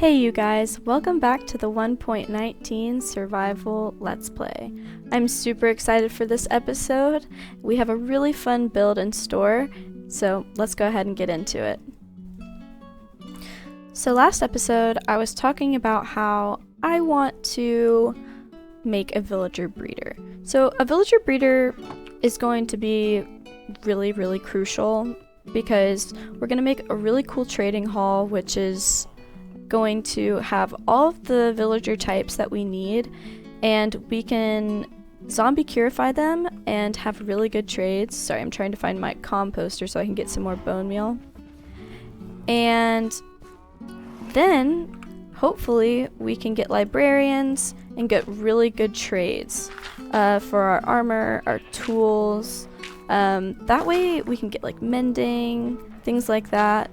Hey you guys, welcome back to the 1.19 Survival Let's Play. I'm super excited for this episode. We have a really fun build in store, so let's go ahead and get into it. So last episode, I was talking about how I want to make a villager breeder. So a villager breeder is going to be really crucial because we're going to make a really cool trading hall, which is going to have all of the villager types that we need, and we can zombie curify them and have really good trades. Sorry, I'm trying to find my composter so I can get some more bone meal. And then hopefully we can get librarians and get really good trades for our armor, our tools. That way we can get like mending, things like that.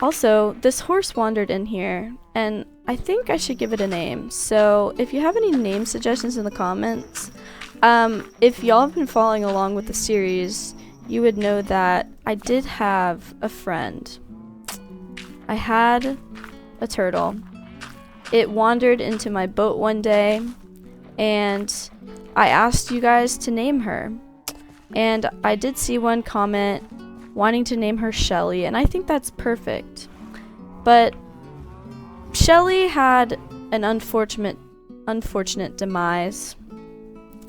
Also, this horse wandered in here, and I think I should give it a name. So if you have any name suggestions in the comments, if y'all have been following along with the series, you would know that I did have a friend. I had a turtle. It wandered into my boat one day, and I asked you guys to name her. And I did see one comment wanting to name her Shelly, and I think that's perfect. But Shelly had an unfortunate demise.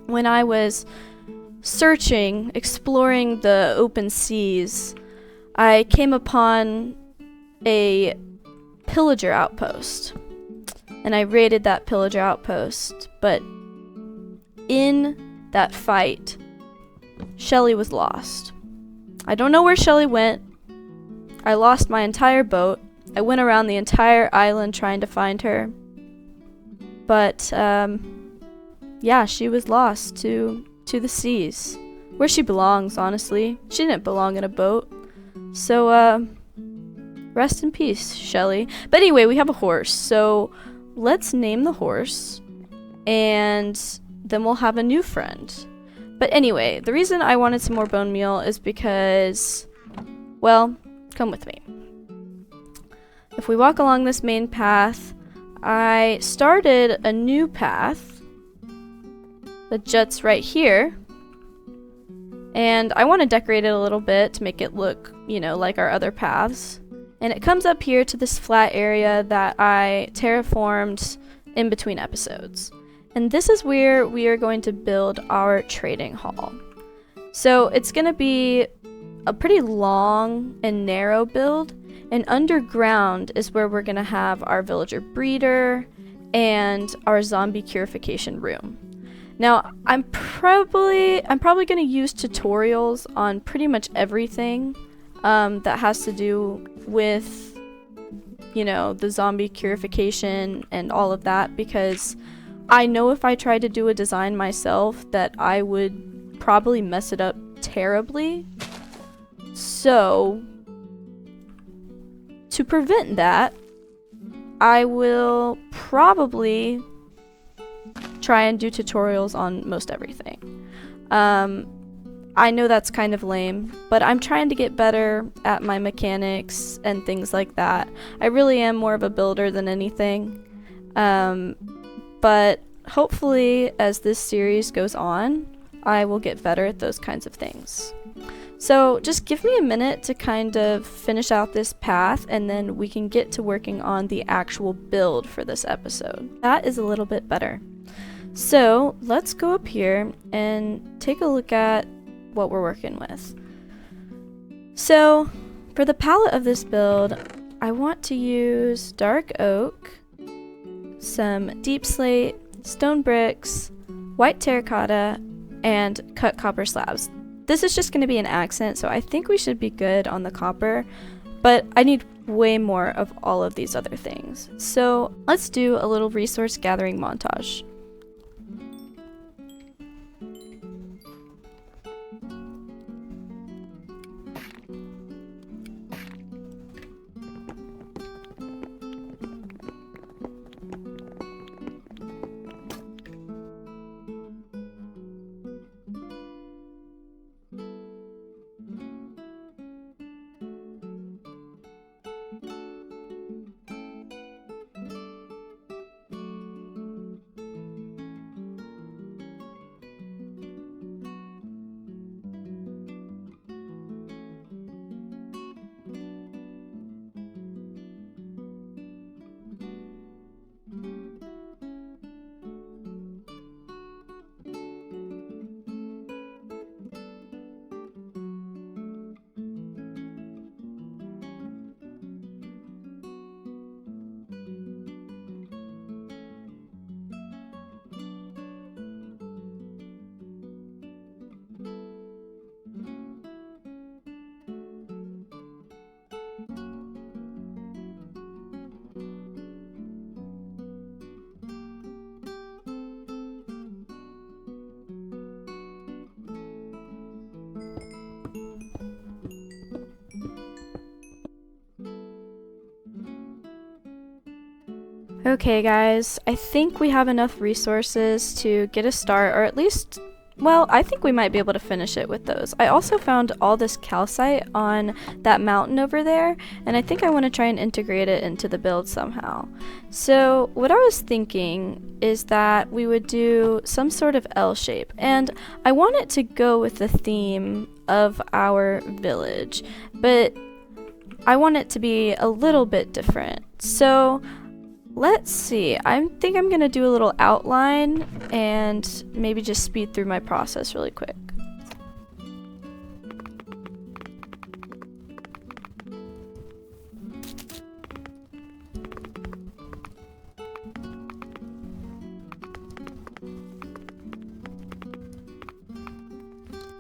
When I was searching, exploring the open seas, I came upon a pillager outpost, and I raided that pillager outpost, but in that fight, Shelly was lost. I don't know where Shelly went. I lost my entire boat. I went around the entire island trying to find her. But, yeah, she was lost to the seas. Where she belongs, honestly. She didn't belong in a boat. So, rest in peace, Shelly. But anyway, we have a horse. So, let's name the horse. And then we'll have a new friend. But anyway, the reason I wanted some more bone meal is because, well, come with me. If we walk along this main path, I started a new path that juts right here. And I want to decorate it a little bit to make it look, you know, like our other paths. And it comes up here to this flat area that I terraformed in between episodes. And this is where we are going to build our trading hall. So it's going to be a pretty long and narrow build, and underground is where we're going to have our villager breeder and our zombie purification room. Now, I'm probably going to use tutorials on pretty much everything that has to do with, you know, the zombie purification and all of that, because I know if I tried to do a design myself that I would probably mess it up terribly. So, to prevent that, I will probably try and do tutorials on most everything. I know that's kind of lame, but I'm trying to get better at my mechanics and things like that. I really am more of a builder than anything. But hopefully, as this series goes on, I will get better at those kinds of things. So just give me a minute to kind of finish out this path, and then we can get to working on the actual build for this episode. That is a little bit better. So let's go up here and take a look at what we're working with. So for the palette of this build, I want to use dark oak, some deep slate, stone bricks, white terracotta, and cut copper slabs. This is just going to be an accent, so I think we should be good on the copper, but I need way more of all of these other things. So let's do a little resource gathering montage. Okay guys, I think we have enough resources to get a start, or at least, well, I think we might be able to finish it with those. I also found all this calcite on that mountain over there, and I think I want to try and integrate it into the build somehow. So what I was thinking is that we would do some sort of L shape, and I want it to go with the theme of our village, but I want it to be a little bit different. So let's see, I think I'm gonna do a little outline and maybe just speed through my process really quick.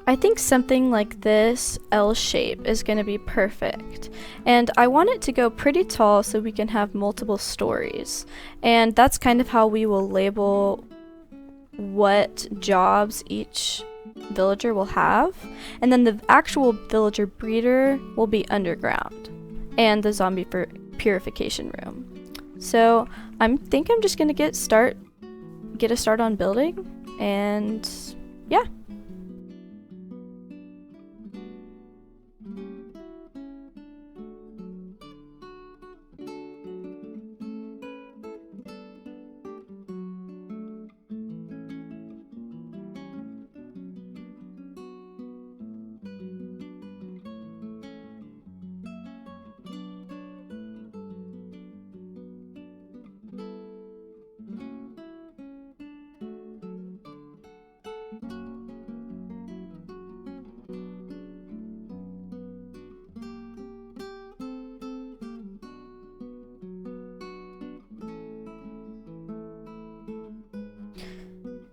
I think something like this L shape is going to be perfect, and I want it to go pretty tall so we can have multiple stories, and that's kind of how we will label what jobs each villager will have, and then the actual villager breeder will be underground and the zombie purification room. So I think I'm just going to get a start on building, and yeah.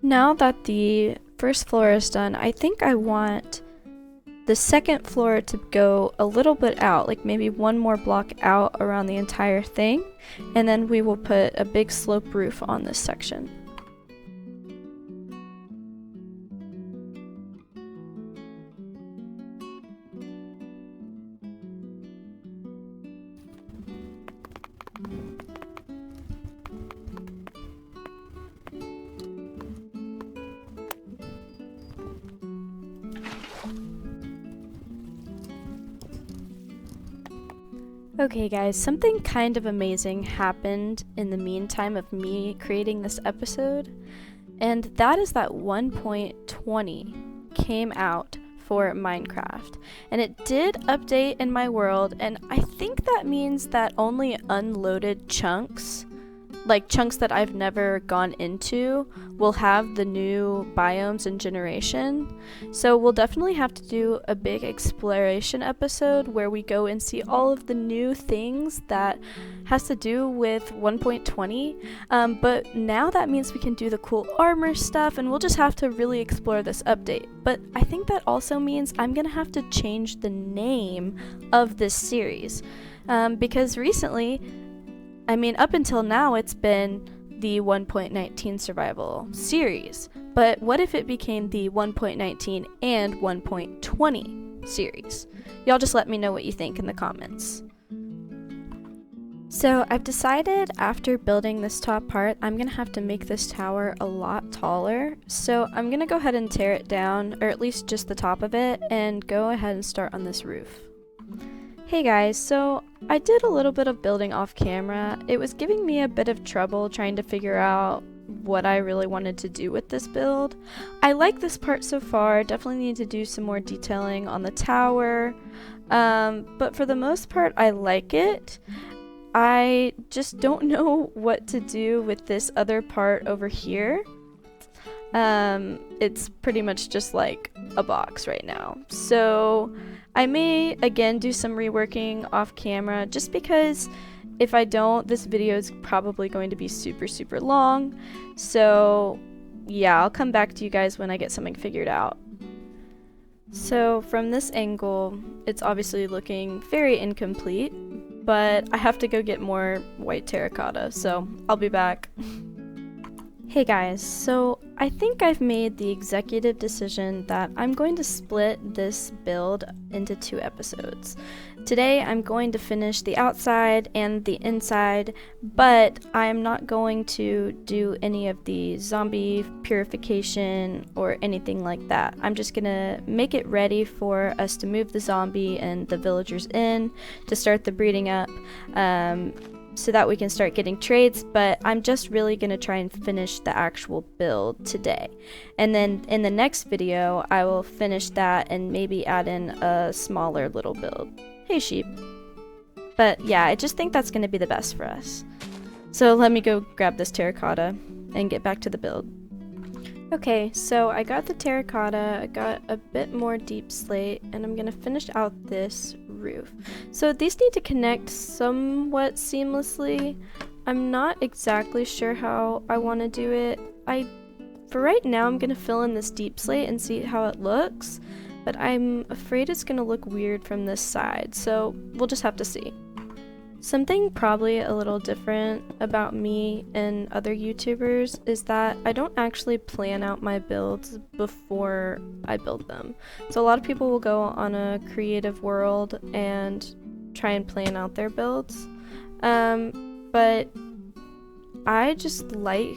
Now that the first floor is done, I think I want the second floor to go a little bit out, like maybe one more block out around the entire thing, and then we will put a big slope roof on this section. Okay guys, something kind of amazing happened in the meantime of me creating this episode, and that is that 1.20 came out for Minecraft, and it did update in my world, and I think that means that only unloaded chunks, like chunks that I've never gone into, will have the new biomes and generation. So we'll definitely have to do a big exploration episode where we go and see all of the new things that has to do with 1.20. But now that means we can do the cool armor stuff, and we'll just have to really explore this update. But I think that also means I'm gonna have to change the name of this series, because recently, I mean, up until now, it's been the 1.19 survival series, but what if it became the 1.19 and 1.20 series? Y'all just let me know what you think in the comments. So I've decided after building this top part, I'm gonna have to make this tower a lot taller, so I'm gonna go ahead and tear it down, or at least just the top of it, and go ahead and start on this roof. Hey guys, so I did a little bit of building off camera. It was giving me a bit of trouble trying to figure out what I really wanted to do with this build. I like this part so far, definitely need to do some more detailing on the tower, but for the most part I like it. I just don't know what to do with this other part over here. It's pretty much just like a box right now. So I may again do some reworking off camera, just because if I don't, this video is probably going to be super long. So yeah, I'll come back to you guys when I get something figured out. So from this angle, it's obviously looking very incomplete, but I have to go get more white terracotta, so I'll be back. Hey guys, so I think I've made the executive decision that I'm going to split this build into 2 episodes. Today I'm going to finish the outside and the inside, but I'm not going to do any of the zombie purification or anything like that. I'm just gonna make it ready for us to move the zombie and the villagers in to start the breeding up. So that we can start getting trades, but I'm just really going to try and finish the actual build today. And then in the next video, I will finish that and maybe add in a smaller little build. Hey sheep. But yeah, I just think that's going to be the best for us. So let me go grab this terracotta and get back to the build. Okay, so I got the terracotta, I got a bit more deep slate, and I'm gonna finish out this roof. So these need to connect somewhat seamlessly. I'm not exactly sure how I want to do it. For right now, I'm gonna fill in this deep slate and see how it looks, but I'm afraid it's gonna look weird from this side, so we'll just have to see. Something probably a little different about me and other YouTubers is that I don't actually plan out my builds before I build them. So a lot of people will go on a creative world and try and plan out their builds. But I just like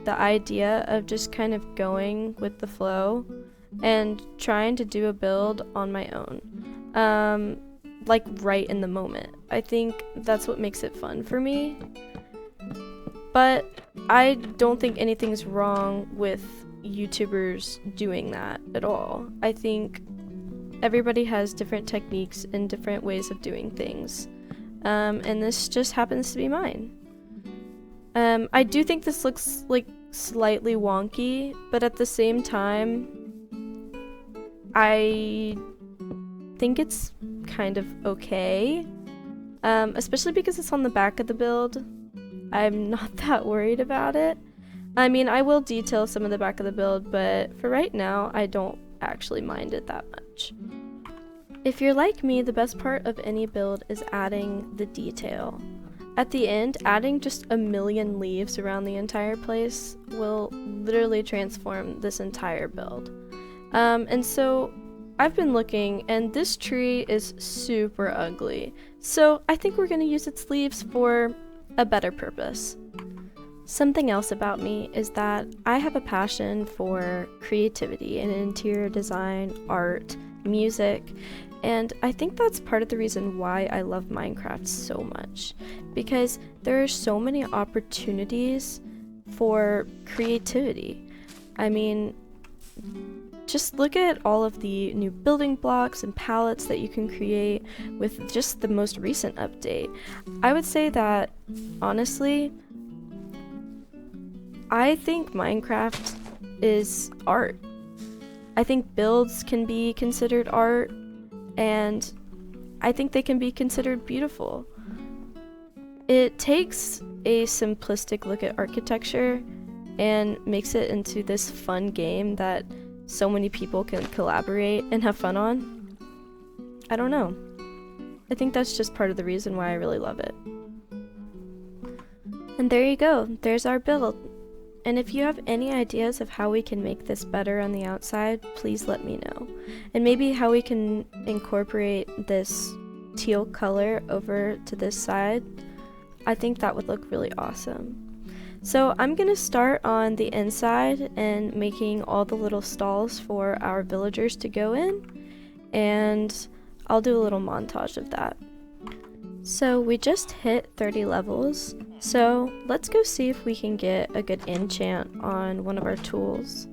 the idea of just kind of going with the flow and trying to do a build on my own. Like right in the moment. I think that's what makes it fun for me. But I don't think anything's wrong with YouTubers doing that at all. I think everybody has different techniques and different ways of doing things. And this just happens to be mine. I do think this looks like slightly wonky, but at the same time, I think it's kind of okay, especially because it's on the back of the build. I'm not that worried about it. I mean, I will detail some of the back of the build, but for right now, I don't actually mind it that much. If you're like me, the best part of any build is adding the detail. At the end, adding just a million leaves around the entire place will literally transform this entire build. And so I've been looking, and this tree is super ugly, so I think we're going to use its leaves for a better purpose. Something else about me is that I have a passion for creativity and interior design, art, music, and I think that's part of the reason why I love Minecraft so much, because there are so many opportunities for creativity. I mean, just look at all of the new building blocks and palettes that you can create with just the most recent update. I would say that, honestly, I think Minecraft is art. I think builds can be considered art, and I think they can be considered beautiful. It takes a simplistic look at architecture and makes it into this fun game that so many people can collaborate and have fun on. I don't know. I think that's just part of the reason why I really love it. And there you go, there's our build. And if you have any ideas of how we can make this better on the outside, please let me know. And maybe how we can incorporate this teal color over to this side. I think that would look really awesome. So I'm gonna start on the inside and making all the little stalls for our villagers to go in, and I'll do a little montage of that. So we just hit 30 levels, so let's go see if we can get a good enchant on one of our tools.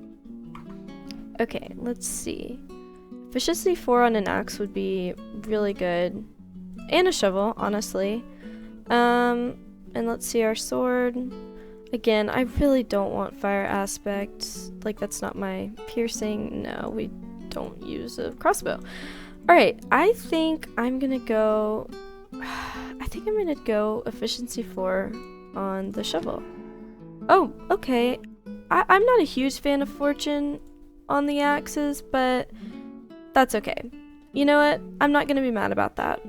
Okay, let's see. Efficiency 4 on an axe would be really good, and a shovel, honestly. And let's see our sword. Again, I really don't want fire aspect, like that's not my piercing. No, we don't use a crossbow. Alright, I think I'm gonna go efficiency 4 on the shovel. Oh, okay. I'm not a huge fan of fortune on the axes, but that's okay. You know what? I'm not gonna be mad about that.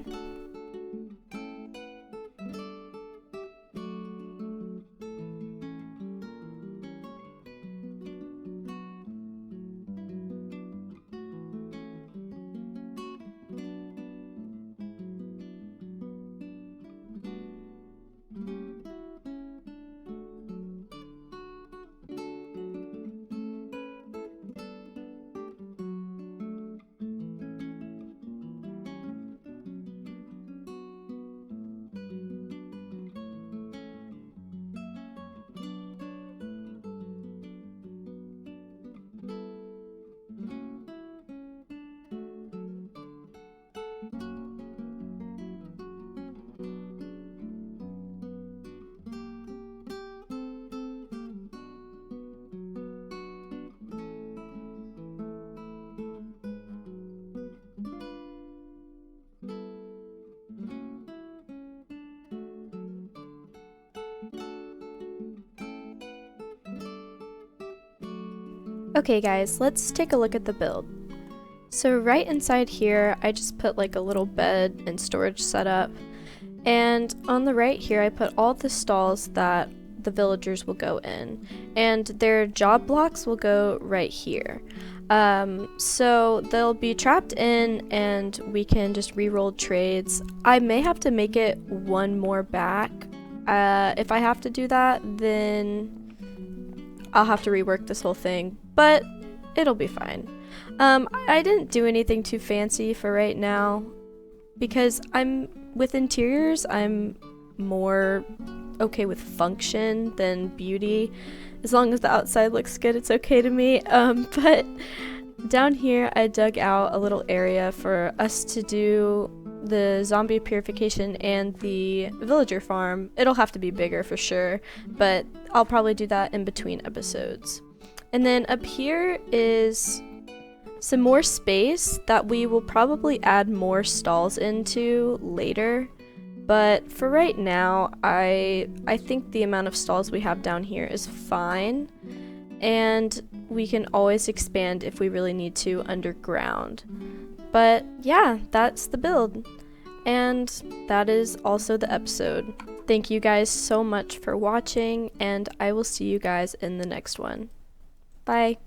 Okay guys, let's take a look at the build. So right inside here, I just put like a little bed and storage setup. And on the right here, I put all the stalls that the villagers will go in. And their job blocks will go right here. So they'll be trapped in and we can just re-roll trades. I may have to make it one more back. If I have to do that, then I'll have to rework this whole thing, but it'll be fine. I didn't do anything too fancy for right now because with interiors, I'm more okay with function than beauty. As long as the outside looks good, it's okay to me. But down here, I dug out a little area for us to do the zombie purification and the villager farm. It'll have to be bigger for sure, but I'll probably do that in between episodes. And then up here is some more space that we will probably add more stalls into later. But for right now, I think the amount of stalls we have down here is fine. And we can always expand if we really need to underground. But yeah, that's the build. And that is also the episode. Thank you guys so much for watching, and I will see you guys in the next one. Bye.